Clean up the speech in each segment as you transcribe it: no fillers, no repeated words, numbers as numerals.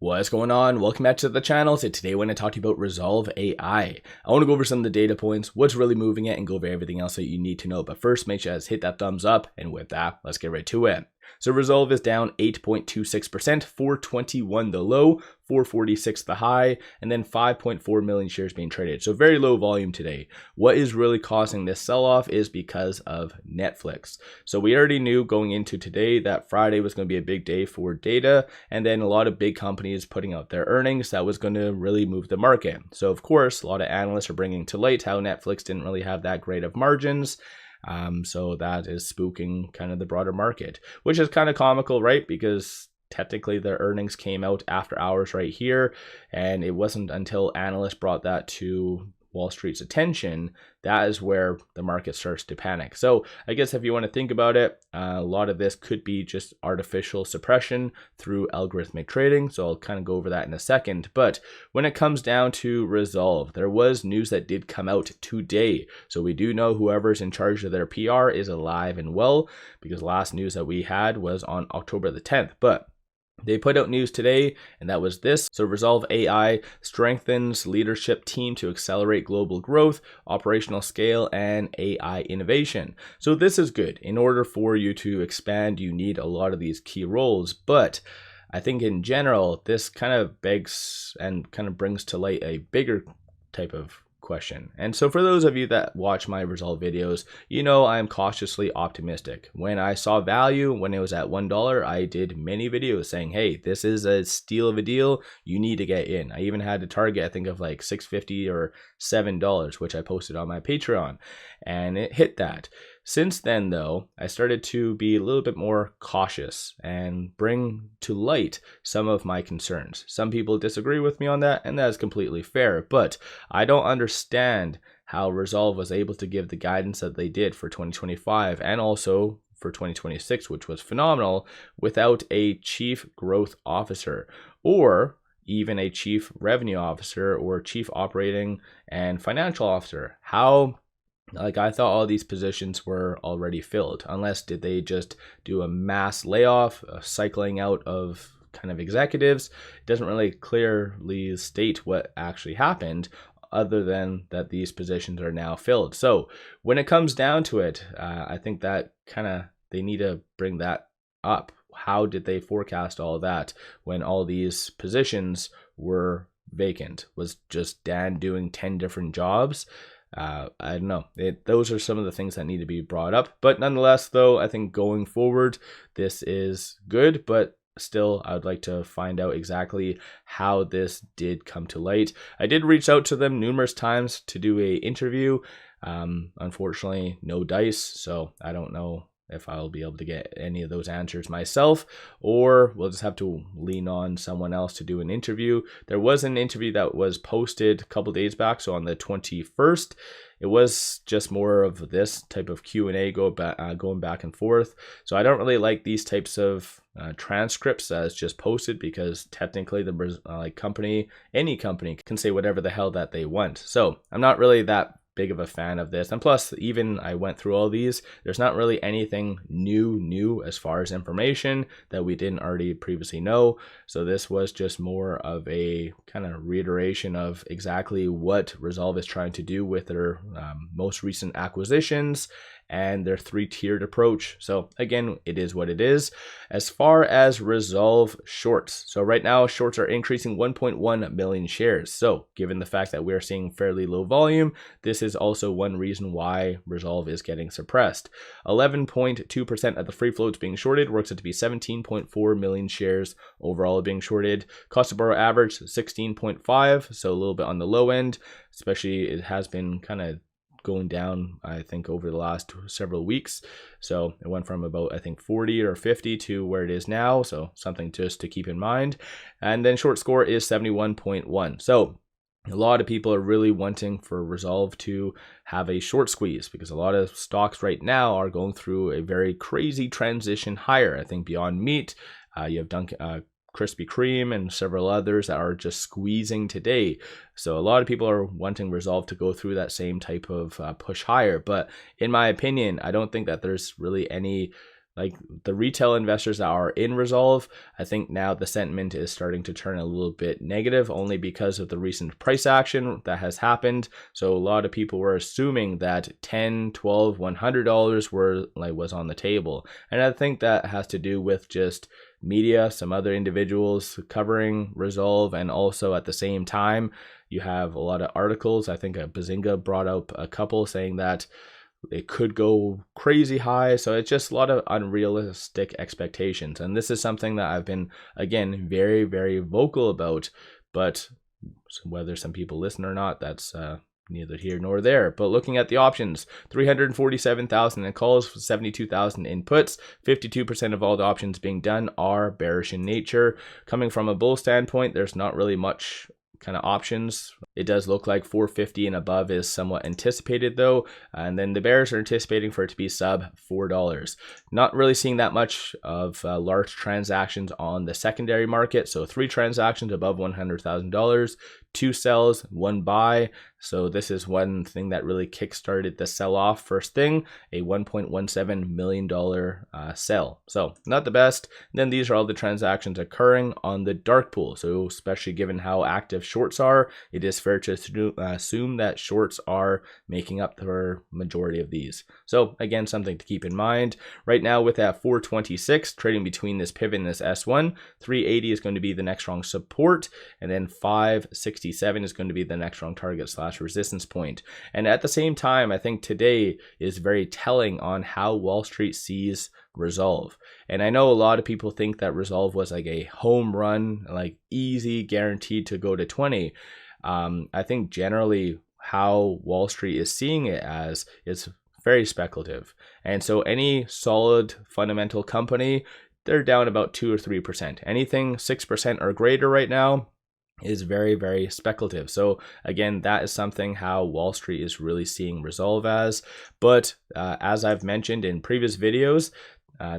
What's going on? Welcome back to the channel. So today we're going to talk to you about Rezolve AI. I want to go over some of the data points, what's really moving it, and go over everything else that you need to know. But first, make sure you guys hit that thumbs up. And with that, let's get right to it. So Rezolve is down 8.26%, 421 the low, 446 the high, and then 5.4 million shares being traded. So very low volume today. What is really causing this sell-off is because of Netflix. So we already knew going into today that Friday was going to be a big day for data, and then a lot of big companies putting out their earnings that was going to really move the market. So of course, a lot of analysts are bringing to light how Netflix didn't really have that great of margins. So that is spooking kind of the broader market, which is kind of comical, right? Because technically their earnings came out after hours right here, and it wasn't until analysts brought that to Wall Street's attention that is where the market starts to panic. So I guess if you want to think about it, a lot of this could be just artificial suppression through algorithmic trading. So I'll kind of go over that in a second. But when it comes down to Rezolve, there was news that did come out today. So we do know whoever's in charge of their PR is alive and well, because last news that we had was on October the 10th. But they put out news today, and that was this. So Rezolve AI strengthens leadership team to accelerate global growth, operational scale, and AI innovation. So this is good. In order for you to expand, you need a lot of these key roles. But I think in general, this kind of begs and kind of brings to light a bigger type of question. And so for those of you that watch my Rezolve videos, you know I'm cautiously optimistic. When I saw value, when it was at $1, I did many videos saying, hey, this is a steal of a deal, you need to get in. I even had a target, I think, of like $6.50 or $7, which I posted on my Patreon, and it hit that. Since then, though, I started to be a little bit more cautious and bring to light some of my concerns. Some people disagree with me on that, and that is completely fair, but I don't understand how Rezolve was able to give the guidance that they did for 2025 and also for 2026, which was phenomenal, without a chief growth officer or even a chief revenue officer or chief operating and financial officer. I thought all these positions were already filled, unless did they just do a mass layoff, cycling out of kind of executives. It doesn't really clearly state what actually happened, other than that these positions are now filled. So when it comes down to it, I think that they need to bring that up. How did they forecast all that when all these positions were vacant? Was just Dan doing 10 different jobs? I don't know. Those are some of the things that need to be brought up. But nonetheless, though, I think going forward, this is good. But still, I would like to find out exactly how this did come to light. I did reach out to them numerous times to do an interview. Unfortunately, no dice. So I don't know if I'll be able to get any of those answers myself, or we'll just have to lean on someone else to do an interview. There was an interview that was posted a couple days back, so on the 21st. It was just more of this type of Q&A going back and forth. So I don't really like these types of transcripts as just posted, because technically the any company can say whatever the hell that they want. So I'm not really that big of a fan of this. And plus, even I went through all these, there's not really anything new as far as information that we didn't already previously know. So this was just more of a kind of reiteration of exactly what Rezolve is trying to do with their most recent acquisitions and their three-tiered approach. So again, it is what it is. As far as Rezolve shorts, so right now shorts are increasing 1.1 million shares. So given the fact that we're seeing fairly low volume, this is also one reason why Rezolve is getting suppressed. 11.2% of the free floats being shorted works out to be 17.4 million shares overall being shorted. Cost to borrow average 16.5, so a little bit on the low end, especially it has been kind of going down, I think, over the last several weeks. So it went from about, I think, 40 or 50 to where it is now. So something just to keep in mind. And then short score is 71.1. So a lot of people are really wanting for Rezolve to have a short squeeze, because a lot of stocks right now are going through a very crazy transition higher. I think Beyond Meat, you have Krispy Kreme and several others that are just squeezing today. So a lot of people are wanting Rezolve to go through that same type of push higher. But in my opinion, I don't think that there's really any like the retail investors that are in Rezolve, I think now the sentiment is starting to turn a little bit negative only because of the recent price action that has happened. So a lot of people were assuming that $10, $12, $100 was on the table. And I think that has to do with just media, some other individuals covering Rezolve, and also at the same time, you have a lot of articles. I think Bazinga brought up a couple saying that it could go crazy high. So it's just a lot of unrealistic expectations. And this is something that I've been, again, very, very vocal about. But whether some people listen or not, that's neither here nor there. But looking at the options, 347,000 in calls, 72,000 in puts, 52% of all the options being done are bearish in nature. Coming from a bull standpoint, there's not really much kind of options. It does look like 450 and above is somewhat anticipated though, and then the bears are anticipating for it to be sub $4. Not really seeing that much of large transactions on the secondary market. So 3 transactions above $100,000, 2 sells, 1 buy. So this is one thing that really kickstarted the sell-off first thing, a $1.17 million sell. So not the best. And then these are all the transactions occurring on the dark pool. So especially given how active shorts are, it is fair to assume that shorts are making up the majority of these. So again, something to keep in mind. Right now with that 426 trading between this pivot and this S1, 380 is going to be the next strong support, and then 567 is going to be the next strong target / resistance point. And at the same time, I think today is very telling on how Wall Street sees Rezolve. And I know a lot of people think that Rezolve was like a home run, like easy, guaranteed to go to 20. I think generally how Wall Street is seeing it as is very speculative. And so any solid fundamental company, they're down about 2 or 3%. Anything 6% or greater right now is very, very speculative. So again, that is something how Wall Street is really seeing Rezolve as. But as I've mentioned in previous videos,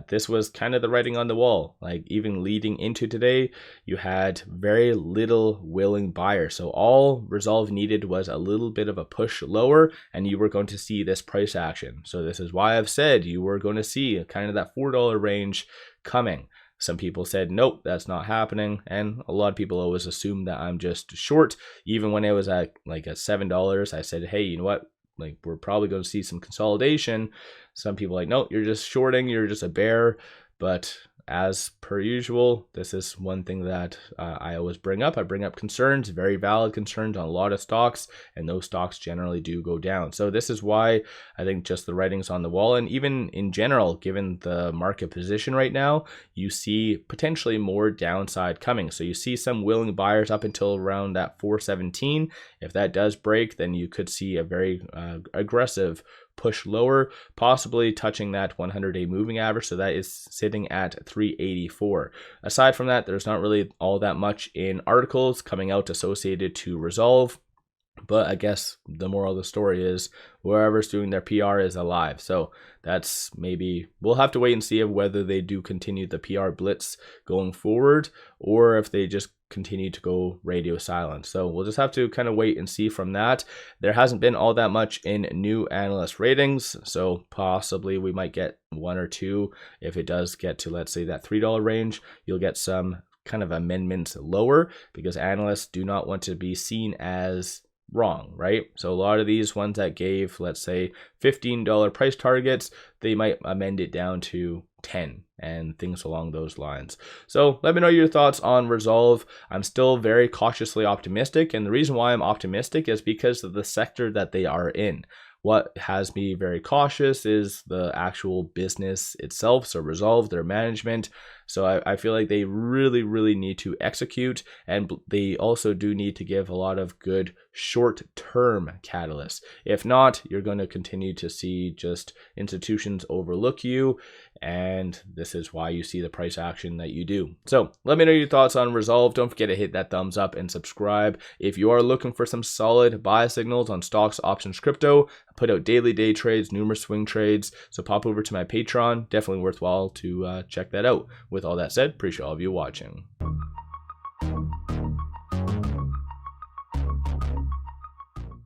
this was kind of the writing on the wall. Like even leading into today, you had very little willing buyers. So all Rezolve needed was a little bit of a push lower and you were going to see this price action. So this is why I've said you were going to see kind of that $4 range coming. Some people said, nope, that's not happening. And a lot of people always assume that I'm just short. Even when it was at like at $7, I said, hey, you know what? Like we're probably going to see some consolidation. Some people are like, no, you're just shorting, you're just a bear. But as per usual, this is one thing that I always bring up. I bring up concerns, very valid concerns on a lot of stocks, and those stocks generally do go down. So this is why I think just the writing's on the wall. And even in general, given the market position right now, you see potentially more downside coming. So you see some willing buyers up until around that 417. If that does break, then you could see a very aggressive push lower, possibly touching that 100-day moving average. So that is sitting at 384. Aside from that, there's not really all that much in articles coming out associated to Rezolve. But I guess the moral of the story is whoever's doing their PR is alive. So that's maybe, we'll have to wait and see of whether they do continue the PR blitz going forward or if they just continue to go radio silent. So we'll just have to kind of wait and see from that. There hasn't been all that much in new analyst ratings. So possibly we might get 1 or 2. If it does get to, let's say, that $3 range, you'll get some kind of amendments lower because analysts do not want to be seen as wrong, right? So a lot of these ones that gave, let's say, $15 price targets, they might amend it down to 10 and things along those lines. So let me know your thoughts on Rezolve. I'm still very cautiously optimistic, and the reason why I'm optimistic is because of the sector that they are in. What has me very cautious is the actual business itself. So Rezolve, their management. So I feel like they really need to execute, and they also do need to give a lot of good short-term catalysts. If not, you're going to continue to see just institutions overlook you, and this is why you see the price action that you do. So let me know your thoughts on Rezolve. Don't forget to hit that thumbs up and subscribe. If you are looking for some solid buy signals on stocks, options, crypto, I put out daily day trades, numerous swing trades. So pop over to my Patreon. Definitely worthwhile to check that out. With all that said, appreciate all of you watching.